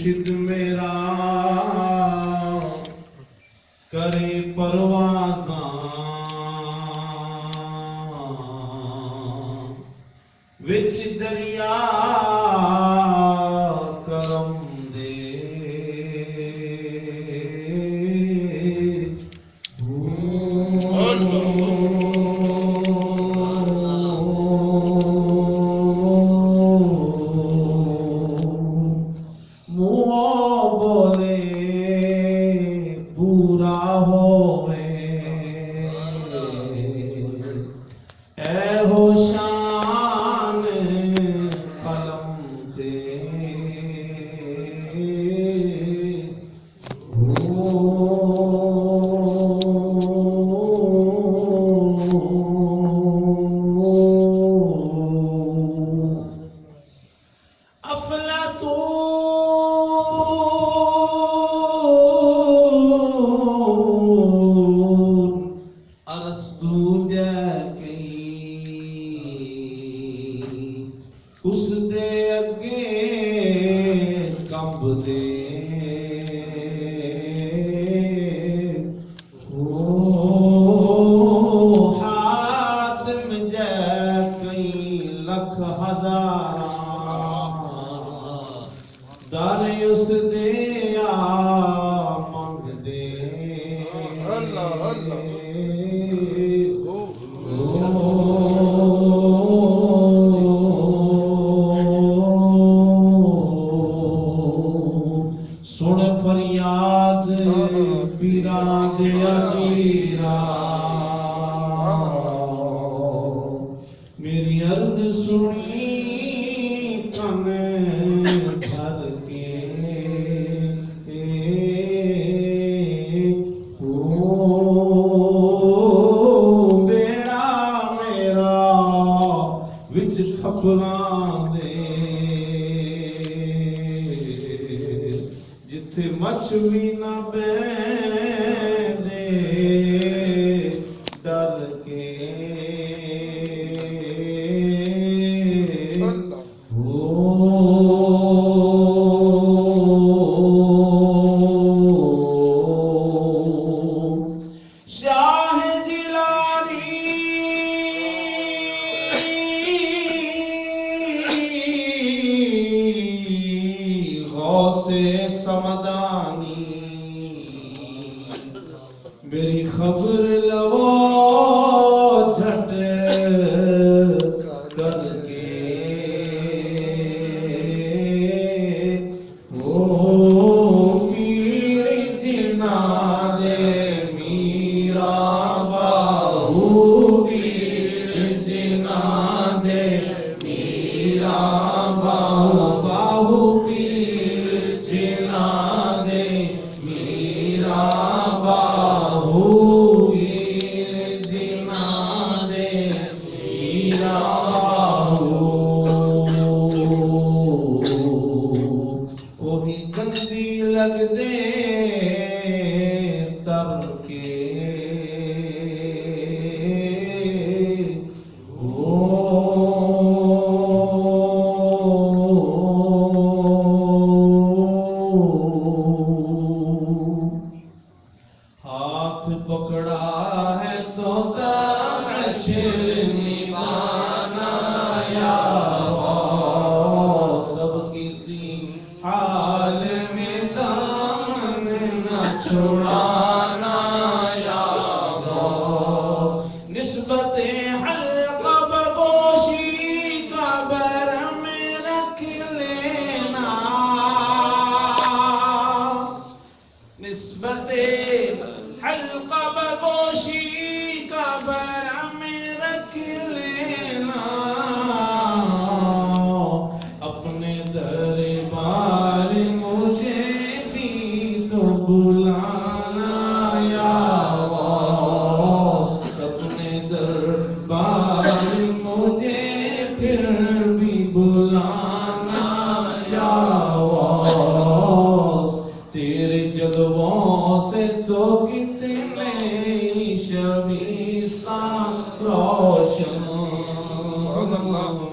مرشد میرا کرے پروازاں وچ دریا کرم دے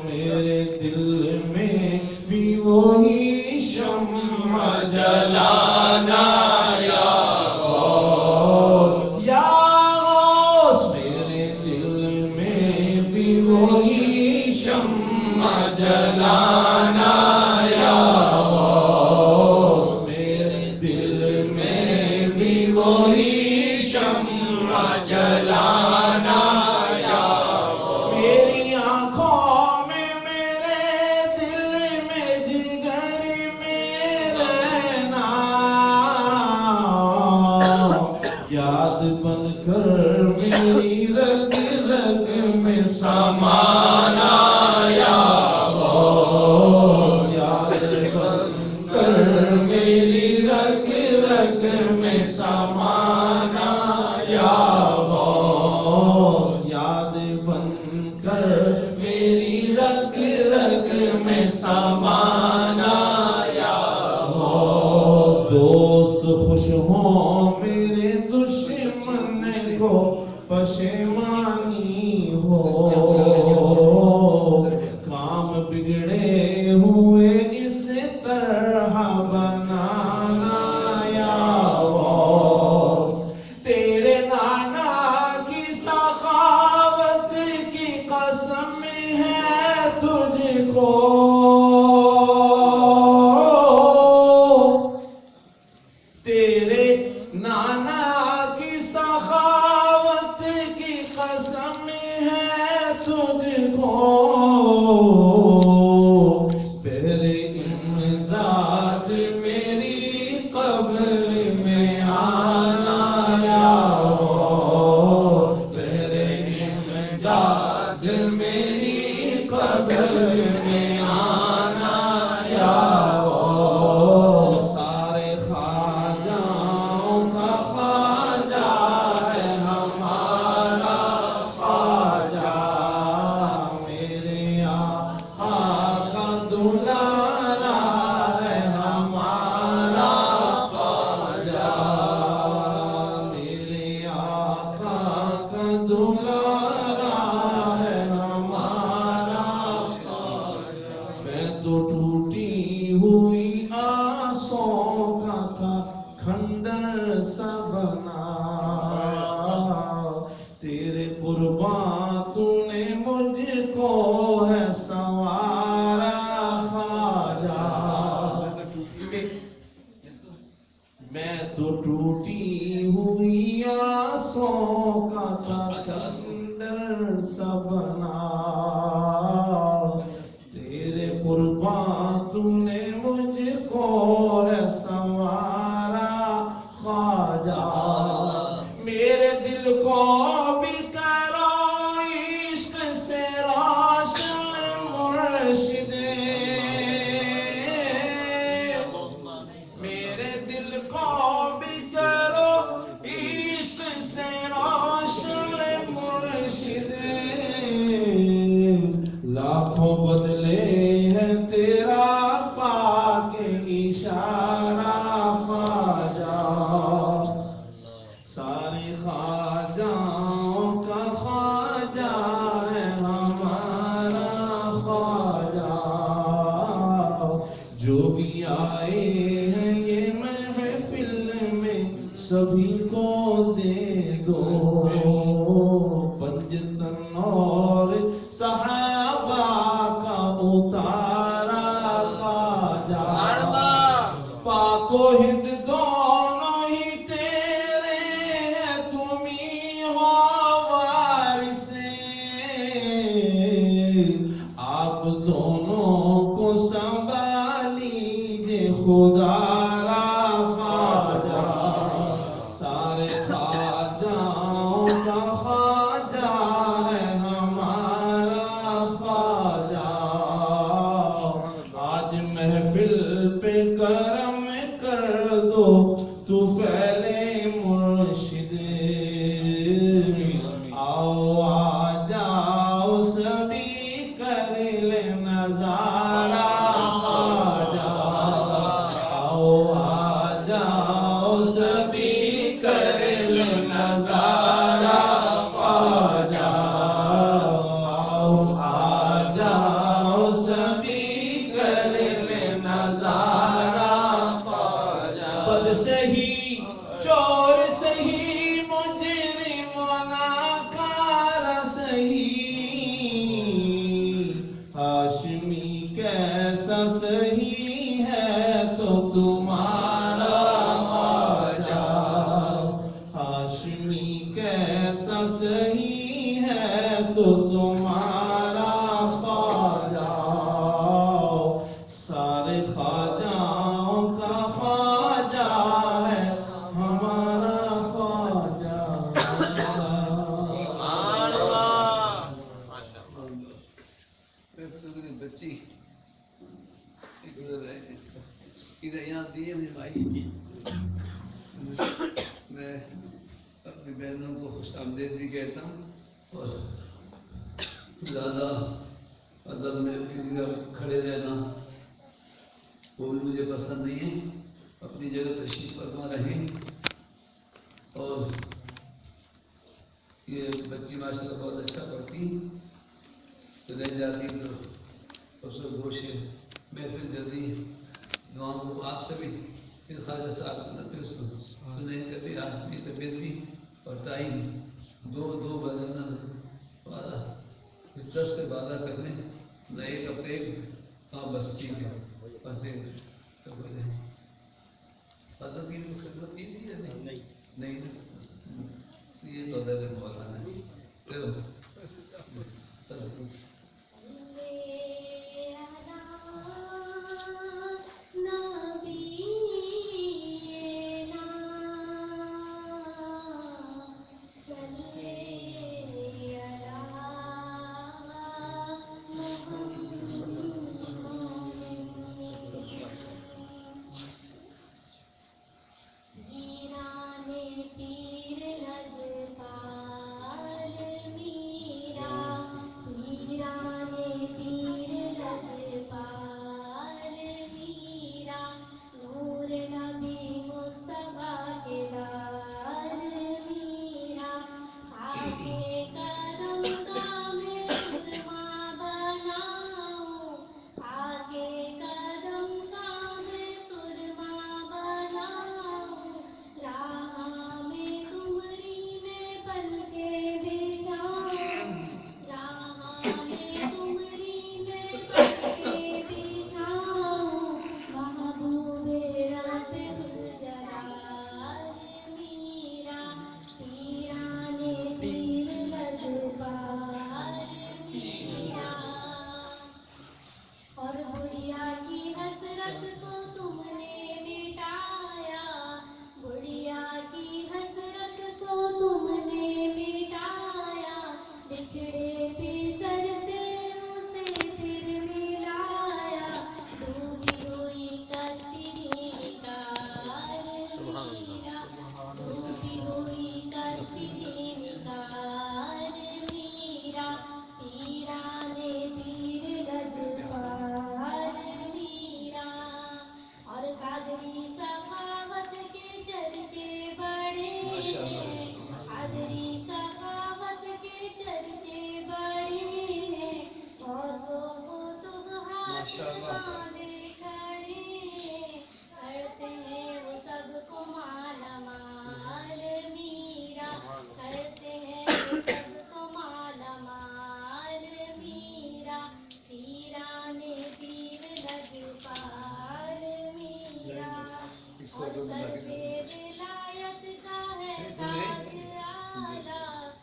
میرے دل میں بھی وہی شمع شمع جلانا یا غوث یا غوث میرے دل میں بھی وہی شمع جلانا یا غوث میرے دل میں بھی وہی شمع جلانا یا غوث میری آنکھوں میں میرے دل میں جگر میں رہنا یاد بن کر میری رگ رگ میں سمانا یا غوث یاد بن کر میری رگ رگ میں سمانا یا غوث یاد بن کر میری رگ رگ میں سمانا یا غوث دوست خوش ہوں میرے دشمن کو پشیمانی ہو کام بگڑے ہوئے اس طرح بنانا یا غوث تیرے نانا کی سخاوت کی قسم ہے تجھ کو تیرے نانا کی سخاوت کی قسم ہے تجھ کو تیرے امداد میری قبر میں آنا یا غوث تیرے امداد میری قبر میں آنا یا غوث سارے خواجاؤں کا خواجہ ہے ہمارا خواجہ میرے آقا کا دلارا ہے ہمارا خواجہ میرے آقا کا دلارا ہے ہمارا خواجہ میں تو ٹوٹی ہوئی آسوں کا تھا کھنڈر سا بنا تیرے قربان تو نے مجھ کو ہے سنوارا خواجہ میں تو ٹوٹی ہوئی آسوں کا تھا کھنڈر سا بنا تیرے قربان تو نے مجھ کو ہے سنوارا خواجہ میرے دل کو بھی کرو عشق سے روشن مرشد میرے دل کو بھی کرو عشق سے روشن مرشد لاکھوں بدلے ہیں تیرا پاک اشارہ خواجہ سارے خواجاؤں کا خواجہ ہے ہمارا خواجہ جو بھی آئے ہیں یہ محفل میں سبھی کو دے دو پنجتن اور صحابہ کا اتارا خواجہ پاک و ہند دونوں ہی تیرے ہیں تم ہی ہو وارث آپ دونوں کو سنبھالیجے خدا را خواجہ سارے خواجاؤں کا خواجہ ہے ہمارا خواجہ آج محفل پہ کرم کر دو تو پہلے مرشد آؤ آ جاؤ سبھی کر لے نظارہ خواجہ آؤ آ جاؤ سبھی کر لے نظارہ خواجہ آؤ آ جاؤ سبھی کر لے نظارہ تو تمہارا خواجہ ہاشمی کیسا صحیح ہے تو تمہارا خواجہ سارے خواجاؤں کا خواجہ ہے ہمارا خواجہ بچی ادھر یہاں دیے میرے بھائی میں اپنی بہنوں کو خوش آمدید بھی کہتا ہوں اور زیادہ ادب میں کسی کا کھڑے رہنا وہ بھی مجھے پسند نہیں ہے. اپنی جگہ تشریف فرما رہیں اور یہ بچی ماشاء اللہ بہت اچھا پڑھتی رہ جاتی تو اس کو گوشت محفل جلدی دعاؤں کو آپ سے بھی اس خواجہ صاحب سنیں کبھی آپ کی طبیعت بھی اور ٹائم دو بدلنا اس 10 سے 12 کرنے نہ ایک ہفتے ہاں بس ٹھیک ہے بس ایک حضرت کی خدمت کی تھی یا نہیں یہ تو حضرت مولانا ہے چلو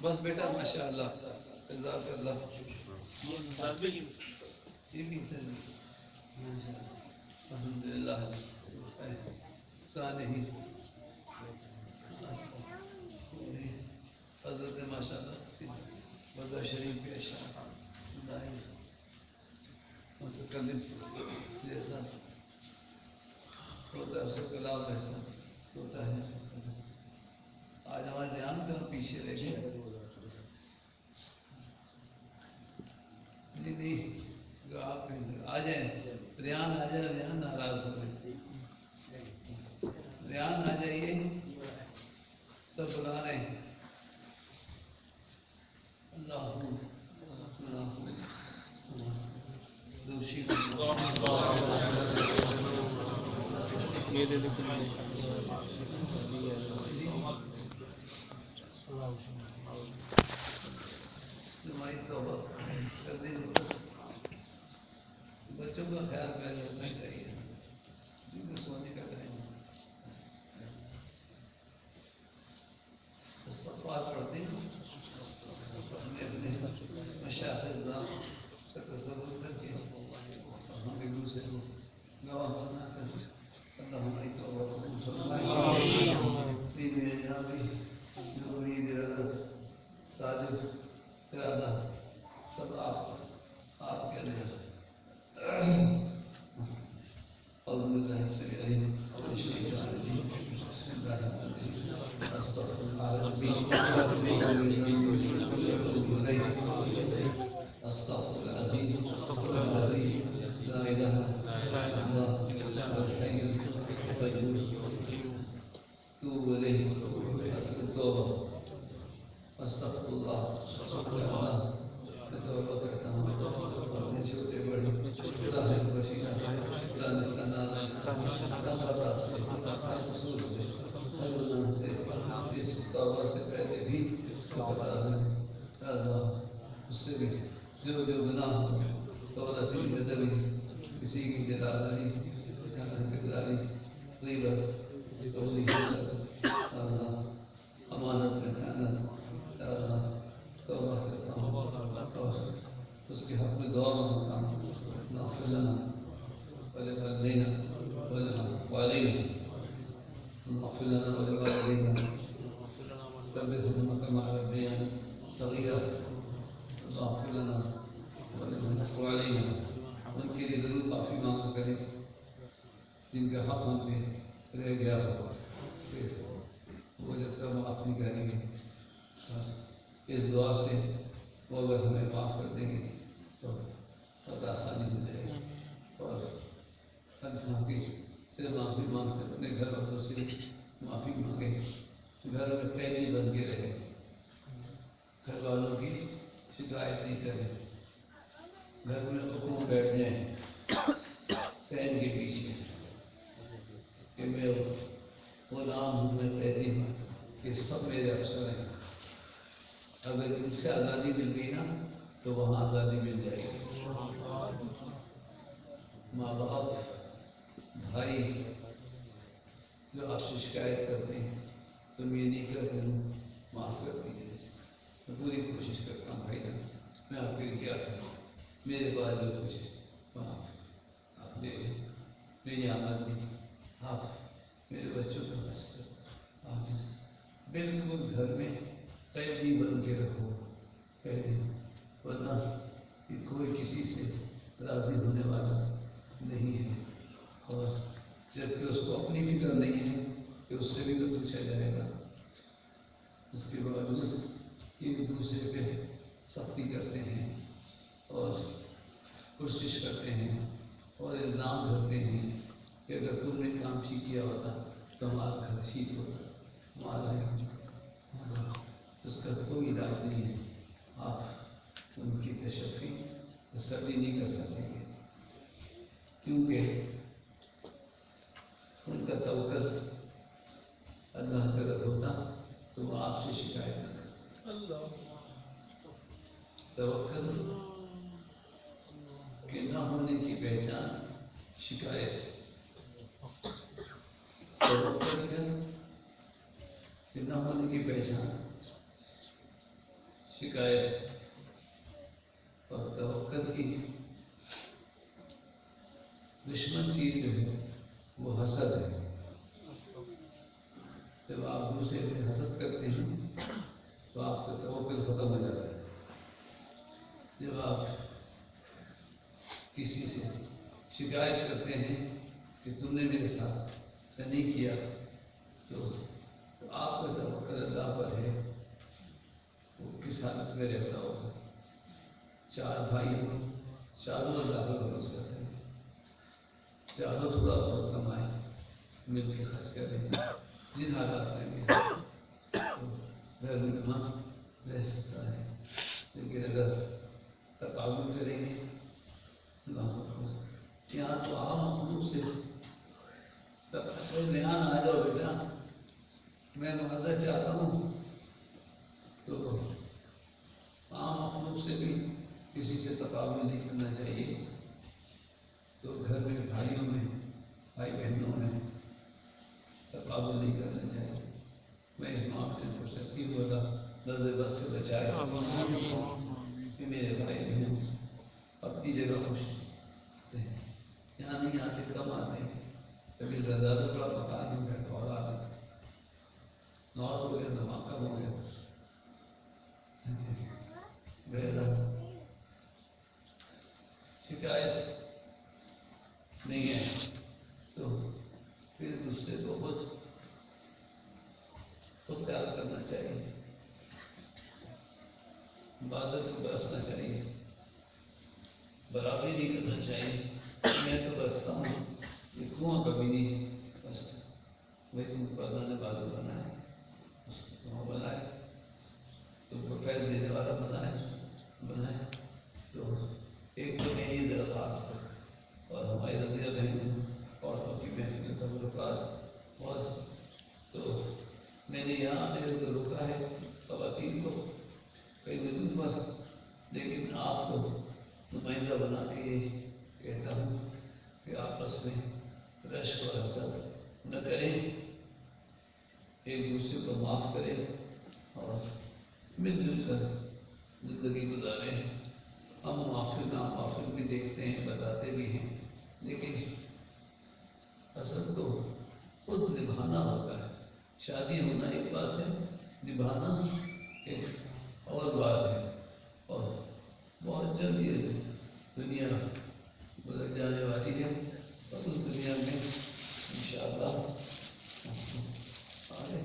بس بیٹا ماشاء اللہ جزاک اللہ الحمد للہ حضرت ماشاء اللہ بردہ شریف کے اشعار متکلم جیسا ہوتا ہے اس کا کلام ایسا ہوتا ہے. آج ہمارے دھیان کا پیچھے رہ گئے. نہیں آپ آ جائیں ریان آ جائے. ریان ناراض ہو گئے. ریان آ جائیے سب بلا رہے ہیں. اللہ دوشی تمہاری توبہ کرنے بچوں کا خیال رکھنا چاہیے. نہ کرے اللہ ہماری توبہ قبول فرمائے عید جاوی جو عید تاجر ارادہ سب آپ کے لیے أعوذ بالله السميع العليم من الشيطان الرجيم بسم الله الرحمن الرحيم أستغفر الله ربي وأتوب إليه أستغفر العزيز العظيم لا إله إلا الله الحي القيوم توب إليه التوبة أستغفر الله يا الله توبہ کرتا ہوں اپنے چھوٹے بڑے ظاہر بشیرہ دانستانہ ہر خطا سے ہر قصور سے ہر گناہ سے اس توبہ سے پہلے بھی پتا ہے اللہ اس سے بھی جو گناہ ہو دولت بدوی کسی کی جلالانی کرداری غیبت تولی حسد اللہ امانت میں خیانت اللہ توبہ کرتا ہوں اور اس کے حق میں دعا مانگتا ہوں اغفر لنا ولوالدينا وعلينا اغفر لنا ولوالدينا رب ارحمهما كما ربيانا صغيرا اغفر لنا وعلينا ان کے لیے ضرور معافی مانگا کریں جن کا حق ہم پہ رہ گیا ہو وہ جب تک معاف نہیں کریں گے اس دعا سے وہ اگر ہمیں معاف کر دیں گے تو بہت آسانی ہو جائے گی اور اللہ سے معافی مانگتے اپنے گھر والوں سے معافی مانگے گھر میں قیدی بن کے رہے گھر والوں کی شکایت نہیں کریں گھر میں حکم بیٹھ جائیں سین کے پیچھے کہ میں غلام ہوں میں قیدی ہوں کہ سب میرے افسر ہیں اگر ان سے آزادی مل گئی نا تو وہاں آزادی مل جائے گی ماں باپ بھائی جو آپ سے شکایت کرتے ہیں تم یہ نہیں کرتے ہوں معاف کر دیجیے میں پوری کوشش کرتا ہوں بھائی جان میں آپ کے لیے کیا کروں میرے پاس جو کچھ معاف آپ دے دیں میری آمدنی آپ میرے بچوں کا مسئلہ آپ بالکل گھر میں قیدی بن کے رکھو قیدی ورنہ کہ کوئی کسی سے راضی ہونے والا نہیں ہے اور جبکہ اس کو اپنی فکر نہیں ہے کہ اس سے بھی تو پوچھا جائے گا اس کے باوجود یہ دوسرے پہ سختی کرتے ہیں اور کوشش کرتے ہیں اور الزام کرتے ہیں کہ اگر تم نے کام ٹھیک کیا ہوتا تو ہمارا گھر ٹھیک ہوتا ہمارا اس کا کوئی علاج نہیں ہے آپ ان کی تشفی تسلی نہیں کر سکیں گے کیونکہ ان کا توکل اللہ کا اگر ہوتا تو وہ آپ سے شکایت نہ کرتا توکل کے نہ ہونے کی پہچان شکایت توکل کے نہ ہونے کی پہچان شکایت اور توکل کی دشمن چیز جو ہے وہ حسد ہے جب آپ دوسرے سے حسد کرتے ہیں تو آپ کا توکل ختم ہو جاتا ہے جب آپ کسی سے شکایت کرتے ہیں کہ تم نے میرے ساتھ نہیں کیا تو آپ کا توکل اللہ پر ہے وہ کس حالت میں رہتا ہوگا چار بھائی ہوں چاروں اللہ پر بھروسہ کرتے ہیں چاروں تھوڑا بہت کمائیں مل کے خرچ کریں جن حالات میں بھی تو گھر میں من رہ سکتا ہے لیکن اگر تقابل کریں گے یہاں تو عام مخلوق سے کوئی نیا نہ آ جاؤ بیٹا میں معاوضہ چاہتا ہوں تو عام مخلوق سے بھی کسی سے تقابل نہیں کرنا چاہیے تو گھر میں بھائیوں میں بھائی بہنوں میں تقابل نہیں کرنا چاہیے میں اس معاملے کو تسلیم ہوگا نظر بس سے بچائے کہ میرے بھائی بہن اپنی جگہ خوش ہیں یہاں نہیں آتے کم آتے ہیں دوسرے کو خود خیال کرنا چاہیے، عبادت کو برسنا چاہیے، برابری نہیں کرنا چاہیے. میں تو برستا ہوں، یہ کنواں کبھی نہیں برستا. وہی تم کو اللہ نے بادل بنایا، کنواں بنایا، تم کو فیض دینے والا بنایا. تو ایک تو میری درخواست ہے اور ہماری رضیہ بہن عورتوں کی محفل تعلقات بہت. تو میں نے یہاں آنے کو روکا ہے خواتین کو کئی دنوں پر، لیکن آپ کو نمائندہ بنا کے یہ کہتا ہوں کہ آپس میں رشک اور حسد نہ کریں، ایک دوسرے کو معاف کریں اور مل جل کر زندگی گزاریں. ہم معافر نامعافر بھی دیکھتے ہیں، بتاتے بھی ہیں، لیکن حسد تو خود نبھانا ہوتا ہے. شادی ہونا ایک بات ہے، نبھانا ایک اور بات ہے. اور بہت جلد یہ دنیا گزر جانے والی ہے اور اس دنیا میں انشاءاللہ آگے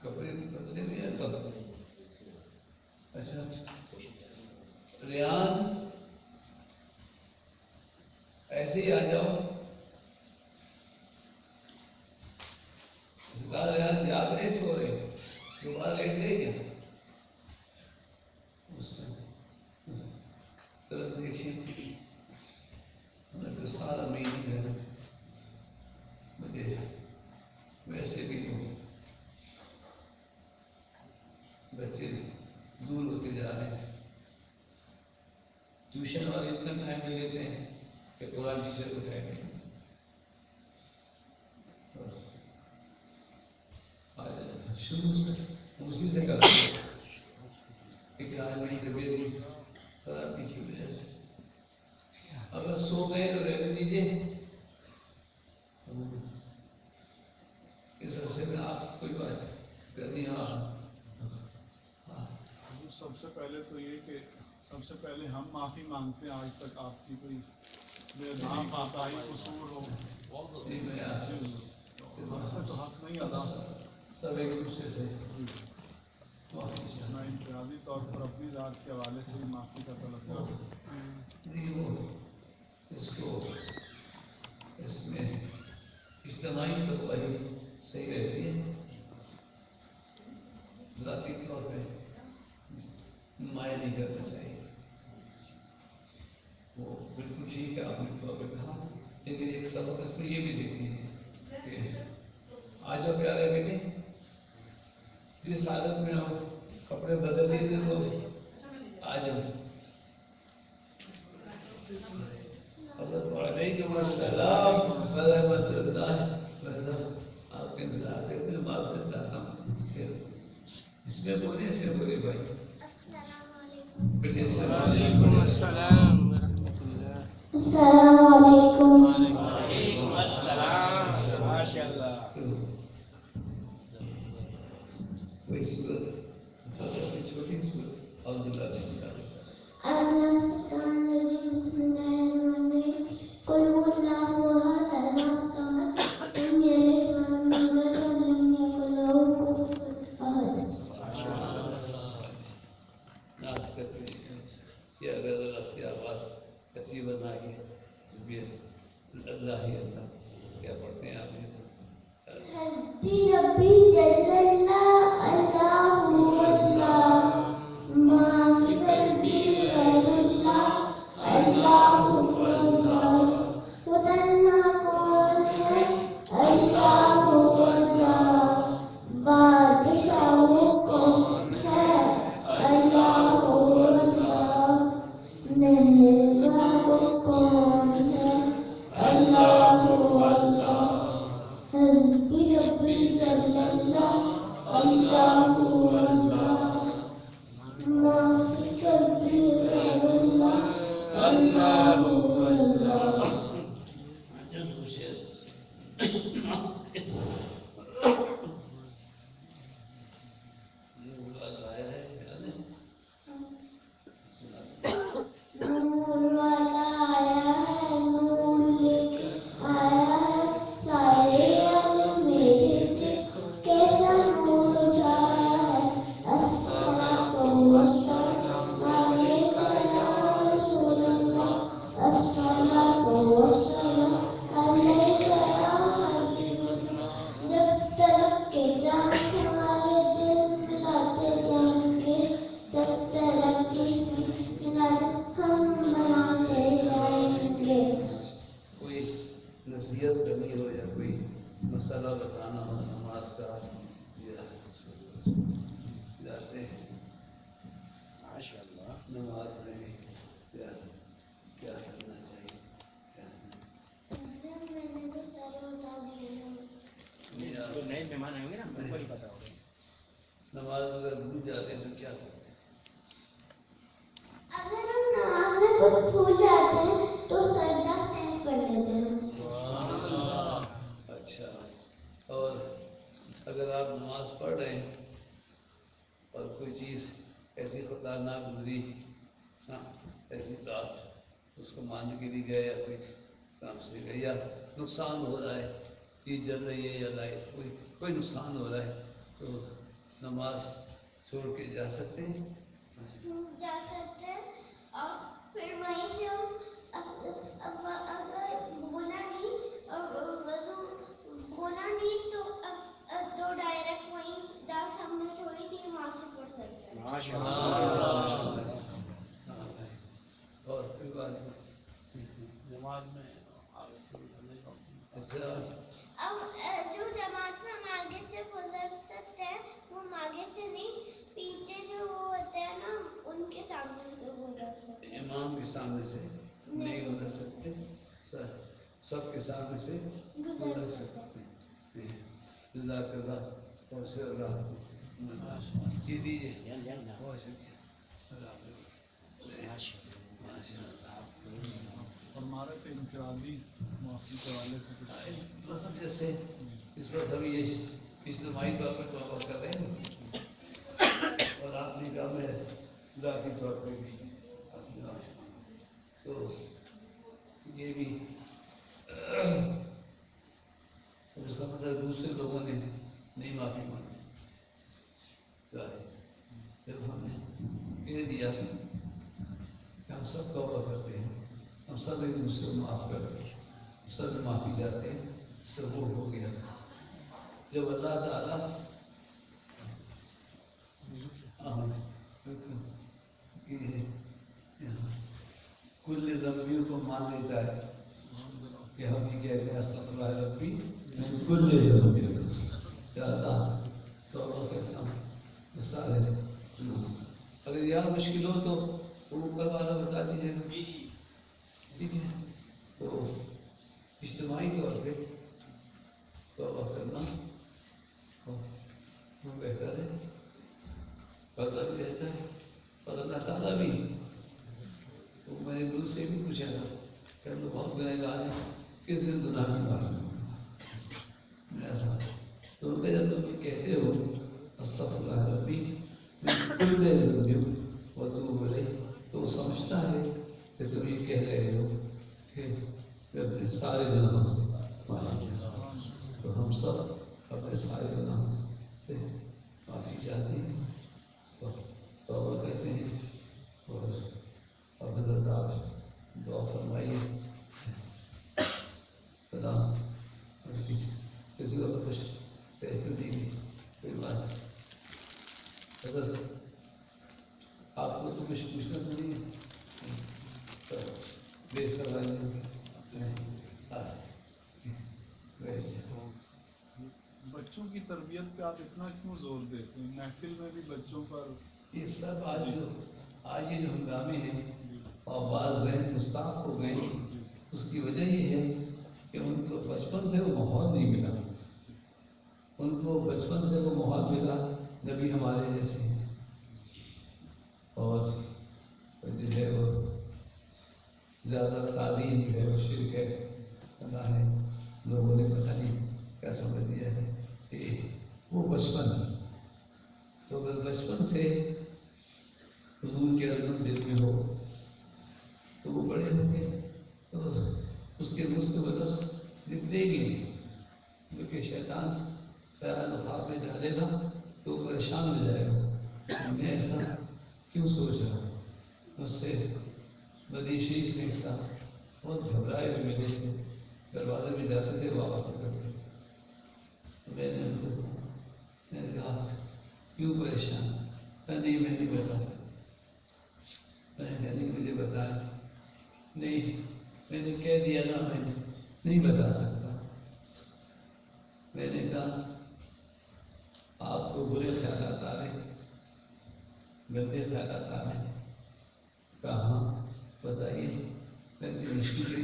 کپڑے بدلے میں یا کب؟ اچھا ریاض ایسے ہی آ جاؤ. ریاض یاد نہیں سو رہے، دوبارہ لیٹ گئے کیا؟ دیکھیے ہمیں تو سارا مہینہ ہے، مجھے ویسے بھی تو بچے دور ہوتے جا رہے ہیں. ٹیوشن والے اتنا ٹائم لے لیتے ہیں کہ قرآن ٹیچر کو ٹائم نہیں. شروع سے اسی سے کرتے ہیں کہ آج میری طبیعت خرابی کی وجہ سے اگر سو گئے تو رہنے دیجیے. اس عرصے میں آپ کوئی بات کرنی. ہاں سب سے پہلے تو یہ کہ سب سے پہلے ہم معافی مانگتے ہیں آج تک آپ کی کوئی نام خطائی قصور ہو ہم سے تو حق نہیں ادا. سب ایک دوسرے سے میں انفرادی طور پر اپنی ذات کے حوالے سے بھی معافی کا طلب کروں. اس میں اجتماعی کارروائی صحیح رہتی ہے. ذاتی طور پہ نمایاں نہیں کرنا چاہیے. وہ بالکل ٹھیک ہے آپ نے طور پہ کہا، لیکن ایک سبق اس میں یہ بھی دیکھیں کہ آج جو پیارے بیٹے جس حالت میں ہم کپڑے بدل دیے تھے تو آج ہم حضرت وعلیکم السلام ورحمۃ اللہ وبرکاتہ. آپ کے انتظار سے میں معذرت چاہتا ہوں کہ اس میں بولے بھائی. وعلیکم السلام ورحمۃ اللہ. السلام علیکم. وعلیکم السلام. ماشاء اللہ. کوئی صورت چھوٹی صورت اعوذ باللہ بسم اللہ بسم اللہ الرحمن الرحیم. قل هو اللہ احد اللہ الصمد لم یلد ولم یولد ولم یکن له کفوا احد. کہ اگر اس کی آواز کچی بنا کے اللہ ہی اللہ کیا پڑھتے ہیں آپ؟ حسبی ربی جل اللہ اللہ هو اللہ ما فی قلبی غیر اللہ اللہ هو اللہ. خدا کون ہے؟ اللہ هو اللہ. بادشاہ کون ہے؟ اللہ هو اللہ. مہربان کون ہے؟ اللہ هو اللہ. حسبی ربی جل اللہ نماز میں کیا کیا کرنا چاہیے کیا میں نے تو سارے بتا دیے ہیں. جو نئے مہمان آئیں گے نا ان کو نہیں پتا ہوگا. نماز اگر بھول جاتے ہیں تو کیا کرتے ہیں؟ اگر ہم نماز میں کچھ بھول جاتے ہیں تو سجدہ سہو کر لیتے ہیں. اچھا. اور اگر آپ نماز پڑھ رہے ہیں اور کوئی چیز ایسی خطرناک گزری ایسی بات اس کو ماننے کے لیے گئے یا کوئی کام سے گئے یا نقصان ہو رہا ہے چیز جل رہی ہے یا لائٹ کوئی نقصان ہو رہا ہے تو نماز چھوڑ کے جا سکتے ہیں. جا سکتے ہیں اور پھر وہیں سے ہم اگر بھولا نہیں وضو بھولا نہیں تو ڈائریکٹ وہیں دس ہم نے چھوڑی تھی وہاں سے پڑھ سکتے ہیں. اور کوئی بات جماعت میں آگے سے نکلنے کا اچھا اب جو جماعت میں ہم آگے سے گزر سکتے ہیں وہ ہم آگے سے نہیں پیچھے جو ہوتے ہیں نا ان کے سامنے سے گزر سکتے ہیں. امام کے سامنے سے نہیں گزر سکتے سب کے سامنے سے گزر سکتے ہیں. جزاک اللہ بہت سے اللہ جی دیجیے بہت شکریہ. فرما رہے تھے انفرادی معافی کے حوالے سے کچھ. مطلب جیسے اس وقت ہم یہ اجتماعی طور پر توبہ کر رہے ہیں اور آپ نے کہا میں ذاتی طور پہ بھی تو یہ بھی اس کا مطلب دوسرے لوگوں نے نہیں معافی مانگی. جب ہم نے کہہ دیا کہ ہم سب توبہ کرتے ہیں ہم سب ایک دوسرے کو معاف کرتے ہیں سب معافی چاہتے ہیں تو وہ ہو گیا. جب اللہ تعالیٰ کل ذنبیوں کو مان لیتا ہے کہ ہم یہ کہتے ہیں استغفر اللہ ربی من کل ذنبیوں یا اللہ توبہ کرتا ہوں سارے. اگر یہاں مشکل ہو تو وہ اوپر والا بتا دیجیے گا. ٹھیک ہے تو اجتماعی طور پہ توبہ کرنا وہ بہتر ہے پردہ بھی رہتا ہے اور اللہ تعالیٰ بھی. تو میں نے دل سے بھی پوچھا تھا کہ ہم لوگ بہت گنہگار ہیں کس دن گناہ کی بات ایسا تو جب تم یہ کہتے ہو استغفر اللہ ربی من کل ذنب واتوب الیہ تو وہ سمجھتا ہے کہ تم یہ کہہ رہے ہو کہ اپنے سارے گناہوں سے معافی چاہتا ہوں. تو ہم سب اپنے سارے گناہوں سے معافی چاہتے ہیں تو توبہ کرتے ہیں. اور اب حضرت آپ دعا فرمائیے خدا کسی کو کچھ کہتے نہیں کوئی بات. حضرت آپ کو تو کچھ پوچھنا تو نہیں ہے بے سوال بچوں کی تربیت پہ آپ اتنا کیوں زور دیتے ہیں محفل میں بھی بچوں پر؟ یہ سب آج یہ جو ہنگامے ہیں اور بعض ذہن گستاخ ہو گئے ہیں اس کی وجہ یہ ہے کہ ان کو بچپن سے وہ ماحول نہیں ملا. ان کو بچپن سے وہ ماحول ملا نبی ہمارے جیسے اور جو ہے وہ زیادہ تعلیم جو ہے وہ شرک ہے اللہ ہے لوگوں نے پتہ نہیں کیا سمجھ دیا ہے کہ وہ بچپن تو اگر بچپن سے حضور کی عظمت دل میں ہو تو وہ بڑے ہوں گے تو اس کے منہ سے وہ لفظ نکلے گی نہیں کیونکہ شیطان خیال و خواب میں ڈالے گا تو وہ پریشان ہو جائے گا. میں ایسا کیوں سوچ رہا ہوں مجھ سے ندی شریف میں اس کا بہت گھبرائے ہوئے ملے تھے دروازے میں جاتے تھے واپس کرتے تھے. میں نے کہا کیوں پریشان نہیں میں نہیں بتا سکتا. میں نے کہا نہیں مجھے بتایا نہیں میں نے کہہ دیا نا میں نہیں بتا سکتا. میں نے کہا آپ کو برے خیالات آ رہے گندے خیالات آ رہے ہیں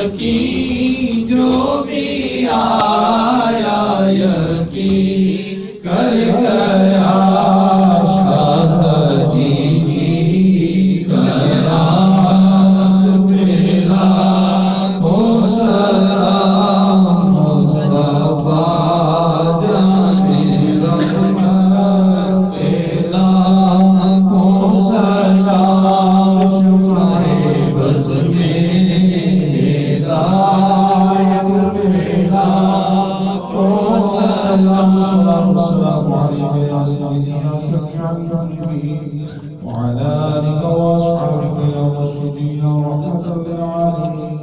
یقین جو بھی آیا یقین کر گیا شاہ جی کی کرامت ملا کو سلام مصطفیٰ جانے رحمت ملا کو سلام شمائے بز میں ہدایت ملا کو سلام السلام علیکم یا سیدنا وعلى آلك وأصحابك يا رشيدين رحمة للعالمين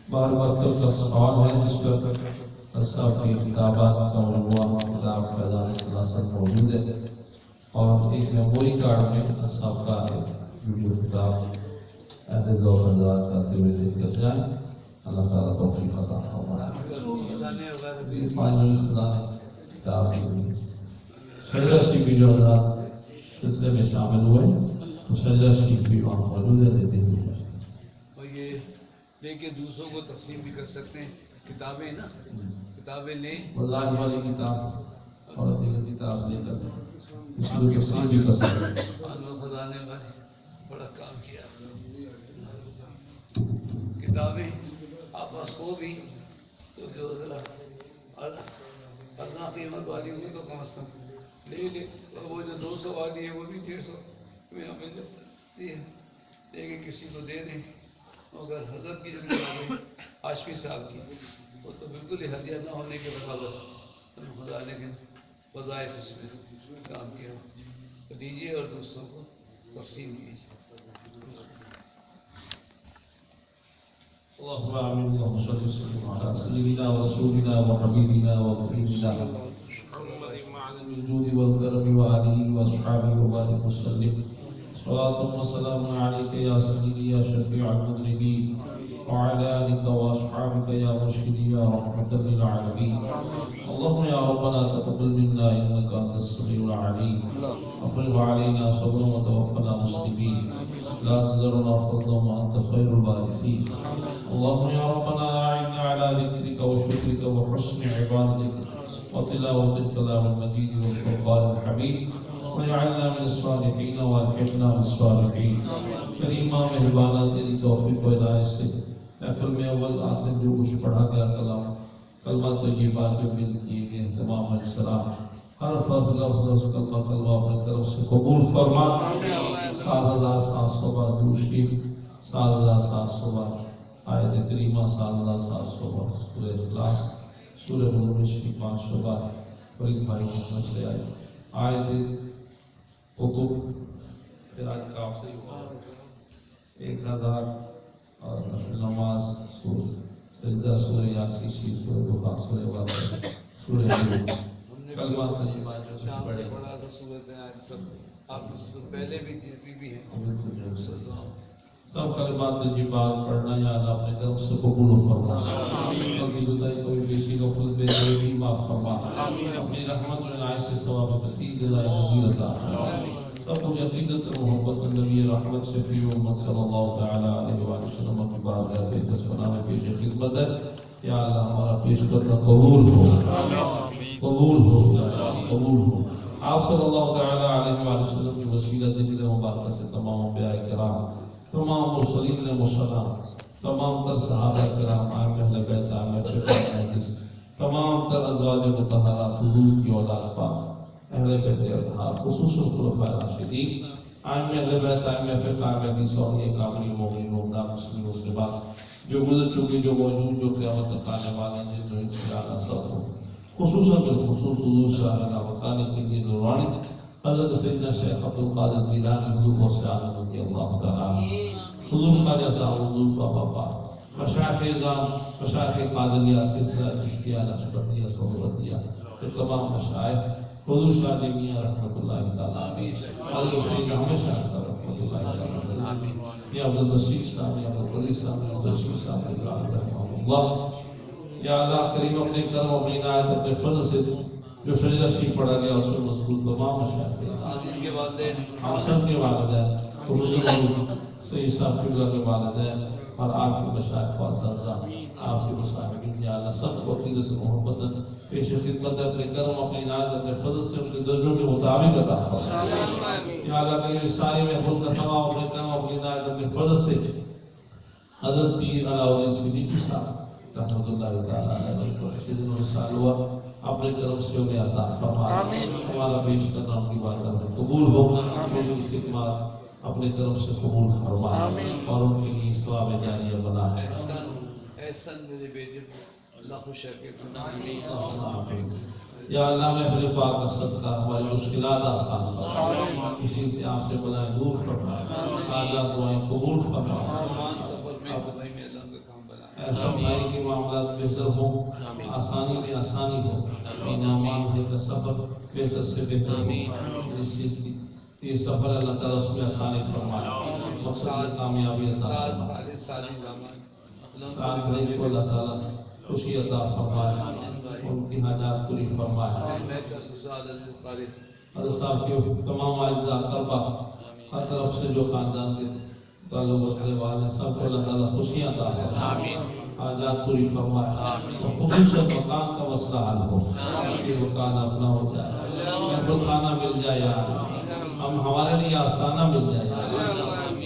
بار مطلب کا سوال ہے جس پر صاحب کی کتابات کا مجموعہ کتاب فیضان سلاست موجود ہے اور ایک میموری کارڈ میں صاحب کا ویڈیو کتاب اہل ذوق حضرات کرتے ہوئے دیکھ کر جائیں اللہ تعالیٰ توفیق عطا فرمائے فائنل خزانے کتاب کی شجرہ شریف بھی جو حضرات سلسلے میں شامل ہوئے تو شجرہ شریف بھی وہاں موجود ہے دیتے ہوئے لے کے دوسروں کو تقسیم بھی کر سکتے ہیں کتابیں نا کتابیں لیں وضاحت والی کتاب اور دیگر کتاب لے کر اس کو تقسیم بھی کر سکتے ہیں خزانے والے بڑا کام کیا کتابیں آپ پاس ہو بھی تو جو ادنا قیمت والی ہوئی تو کم از کم لے لے اور وہ جو 200 والی ہے وہ بھی 150 میں ہمیں لے کے کسی کو دے دیں اگر حضرت کی جو کتابیں عاشقی صاحب کی وہ تو بالکل ہی ہدیہ نہ ہونے کے برابر خدا نے وظائف اس میں کام کیا دیجیے اور دوسروں کو تقسیم کیجیے اللهم آمين اللهم صل وسلم على سيدنا ورسولنا وحبيبنا وكريمنا محمد معن الوجود والكرم وآله وأصحابه وبارك وسلم صلاة وسلام عليك يا سيدي يا شفيع المذنبين وعلى آلك وأصحابك يا مرشدي يا رحمة للعالمين اللهم يا ربنا تقبل منا إنك أنت السميع العليم أفرغ علينا صبرا وتوفنا مسلمين لا تذرنا فردا وأنت خير الوارثين اللهم يا ربنا أعنا على ذكرك وشكرك وحسن عبادتك وتلاوة الكلام المجيد والفرقان الحميد وجعلنا من الصالحين والحقنا بالصالحين کریمہ مہربانہ تیری توفیق و عنایت سے محفل میں اول آخر جو کچھ پڑھا گیا کلام کلمہ طیبات جو مل کیے گئے تمام اجزاء ہر فرد لفظ کلمہ اپنے طرف سے قبول فرما 7700 بار درود شریف 7700 بار آیت کریمہ 7700 بار سورہ اخلاص سورہ نور شریف 500 بار فرید بھائی کی طرف سے آیت قطب پھر آج کا آپ سے 1000 اور نفل نماز سجدہ سورہ یاسین شریف سورہ دخان سورہ واقعہ سورہ کلمہ طیبات جو کچھ پڑھے بڑا تھا صورت سب آپ پہلے بھی تھی ابھی بھی ہیں سب کلمات طیبات پڑھنا یا اللہ اپنے طرف سے قبول فرما غلطی بتائی کوئی بیشی غفلت بے بھی معاف فرما اپنی رحمت و عنایت سے ثواب کثیر جزائے نزول عطا سب کچھ عقیدت و محبت نبی رحمت شفیع امت صلی اللہ تعالی علیہ وآلہ وسلم کی بارگاہ پہ دس پناہ میں پیش خدمت ہے یا اللہ ہمارا پیش کرنا قبول ہو قبول ہو قبول ہو آپ صلی اللہ تعالی علیہ وآلہ وسلم کی وسیلہ دل مبارکہ سے تمام انبیاء کرام تمام مرسلین مسلم تمام تر صحابہ کرام آئمہ اہل بیت آئمہ فقہ حدیث تمام تر ازواج مطہرات حضور کی اولاد پاک اہل بیت اطہار خصوصاً خلفاء راشدین آئمہ اہل بیت آئمہ فقہ حدیث اور یہ کامل مومنین مومنات مسلمین مسلمات جو گزر چکے جو موجود جو قیامت تک آنے والے ہیں جن جو ان سے جانا سب ہو خصوصاً بالخصوص حضور شاہدہ وطانی کے لیے نورانی حضرت سیدنا شیخ عبدالقادر جیلانی حضور و سیادہ رضی اللہ تعالیٰ حضور خواجہ صاحب حضور بابا پاک مشائخ اعظام مشائخ قادریہ سلسلہ چشتیہ نقشبندیہ سہروردیہ یہ تمام مشائخ حضور شاہ جی میاں رحمۃ اللہ تعالیٰ حضرت سید احمد شاہ صاحب رحمۃ اللہ تعالیٰ یا عبدالبصیر صاحب یا عبدالقدیر صاحب یا عبدالرشید صاحب رحمہ اللہ یا اللہ کریم اپنے کرم اپنی عنایت اپنے فضل سے جو شجرہ شریف پڑھا گیا اس میں مضبوط تمام مشائخ کے والدین ہم سب کے والدین حضور سید صاحب قبلہ کے والدین اور آپ کے مشائخ و اساتذہ آپ کے مصاحبین یا اللہ سب کو عقیدت سے محبت پیش خدمت اپنے کرم اپنی عنایت اپنے فضل سے ان کے درجوں کے مطابق عطا فرمائے یا اللہ کے سارے محفوظ کا تمام اپنے کرم اپنی عنایت اپنے فضل سے حضرت پیر علاؤدین صدیقی صاحب رحمۃ اللہ تعالیٰ علیہ کو شدید وصال ہوا اپنے کرم سے انہیں عطا فرمائے ہمارا پیش کرنا ان کی بارگاہ میں قبول ہو ان کی خدمات اپنے طرف سے قبول فرمائے اور ان کے لیے ثواب جاریہ بنائے احسن میرے بیٹے کو اللہ خوش رکھے یا اللہ میں اپنے پاک کا صدقہ ہماری مشکلات آسان فرمائے اسی امتحان سے بلائیں دور فرمائے آزاد دعائیں قبول فرمائے ایسا بھائی کے معاملات بہتر ہوں آسانی میں آسانی ہو مہمان بھائی کا سفر بہتر سے بہتر ہو جس چیز کی یہ سفر اللہ تعالیٰ اس میں آسانی فرمائے مقصد میں کامیابی عطا فرمائے سال بھائی کو اللہ تعالیٰ خوشی عطا فرمائے ان کی حاجات پوری فرمائے حضرت صاحب کے تمام اعزاء طلبہ ہر طرف سے جو خاندان کے تعلق رکھنے والے سب کو اللہ تعالیٰ خوشیاں عطا فرمائے حاجات پوری فرمائے اور خصوصاً مکان کا مسئلہ حل ہو یہ مکان اپنا ہو جائے محفل خانہ مل جائے ہم ہمارے لیے آستانہ مل جائے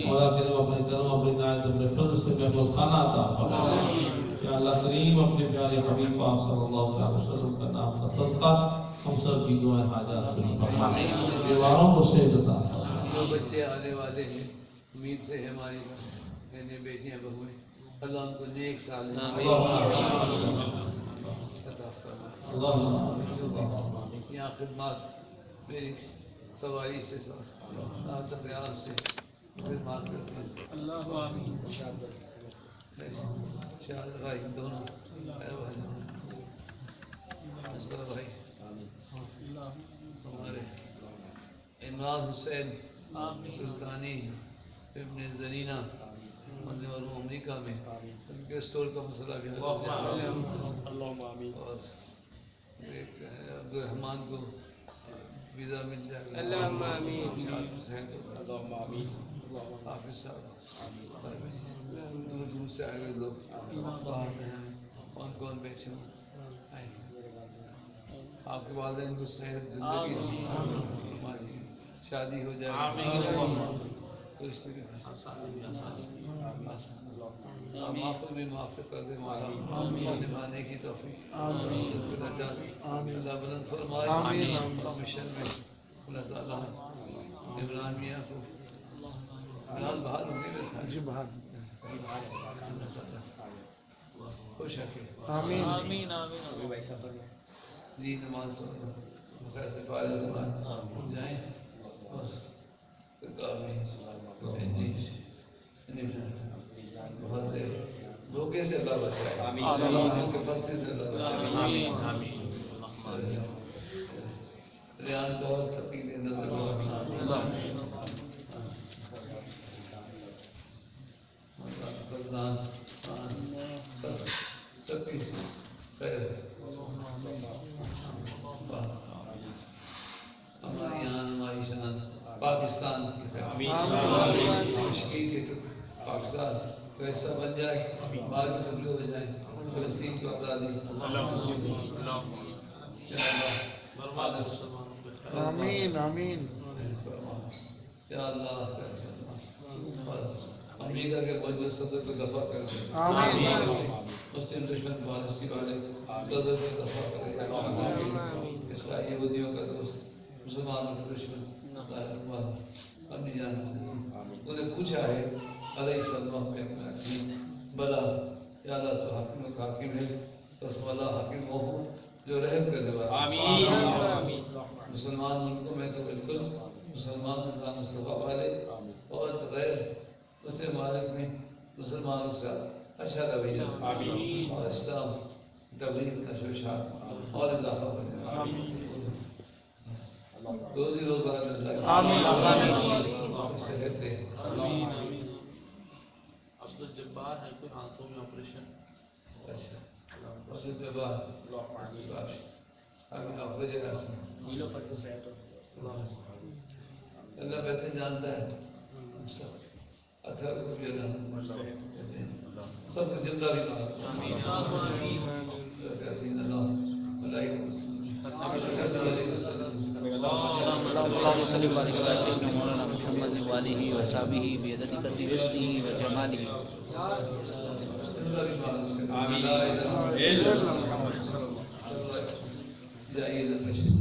اور اپنے کرم اپنی عنایت اپنے فضل سے محفل خانہ عطا فرمائے کہ اللہ کریم اپنے پیارے حبیب پاک صلی اللہ علیہ وسلم کا نام کا صدقہ ہم سب کی دعائیں حاجات پوری فرمائے دیواروں کو صحت عطا فرمائے جو بچے آنے والے ہیں امید سے ہے ہماری کہنے بیٹیاں بہویں اللہ ان کو نیک سال یہاں خدمات میری سواری سے تقریار سے خدمات کرتے ہیں اللہ آمین شاہد بھائی دونوں اصغر بھائی ہمارے عمران حسین سلطانی ابن زرینہ مرحوم امریکہ میں ان کے اسٹور کا مسئلہ بھی اور ایک عبدالرحمان کو ویزا مل جائے اللہم آمین حسین حافظ صاحب دور دور سے آئے ہوئے لوگ باہر میں ہیں کون کون بیٹھے ہوں آپ کے والدین کو صحت زندگی ہماری شادی ہو جائے معاف بھی معاف کر دے مولا نبھانے کی توفیق اللہ بلند فرمائے مشن میں اللہ تعالیٰ عمران میاں کو عمران باہر ہوں گے جی باہر اللہ تعالیٰ خوش رکھے آمین آمین آمین بھائی سفر میں جی نماز بخیر سے فارغ جائیں اور بہت سے دھوکے سے اللہ بچائے لوگوں کے فصلے سے اللہ بچائے ریان کو اور تقید فردان سب کی خیر ہمارے یہاں ہماری شان پاکستان کی خیر مشکل کے پاکستان ویسا بن جائے بعد میں قبل ہو جائے فلسطین کو آزادی آمین آمین یا اللہ امریکہ کے موجود صدر کو دفع کر دے آمین مسلم دشمن پالیسی والے صدر کو دفع کر دے عیسائی یہودیوں کا دوست مسلمانوں کا دشمن اپنی جان انہیں پوچھا ہے علیہ السلام پہ اپنا بلا یا اللہ تو حاکم کا حاکم ہے بس والا حاکم وہ ہوں جو رحم کرنے والا آمین مسلمان ملکوں میں تو بالکل مسلمان نظام صفا والے اور غیر مسلم مالک میں مسلمانوں کے ساتھ اچھا رویہ اور اسلام تبلیغ کا شوشات اور اضافہ ہو جائے، روزی روزگار ملتا ہے، صحت دے، عبد الجبار ہے کوئی آنکھوں میں آپریشن اچھا اس کے بعد ہمیں آپ کو جگہ اللہ بہتر جانتا ہے اثر کو بھی اللہ سب کو زندہ بھی مانتا اللهم صل وبارك على سيدنا مولانا محمد وآله وصحبه بعدد قدر حسنه وجماله. آمين.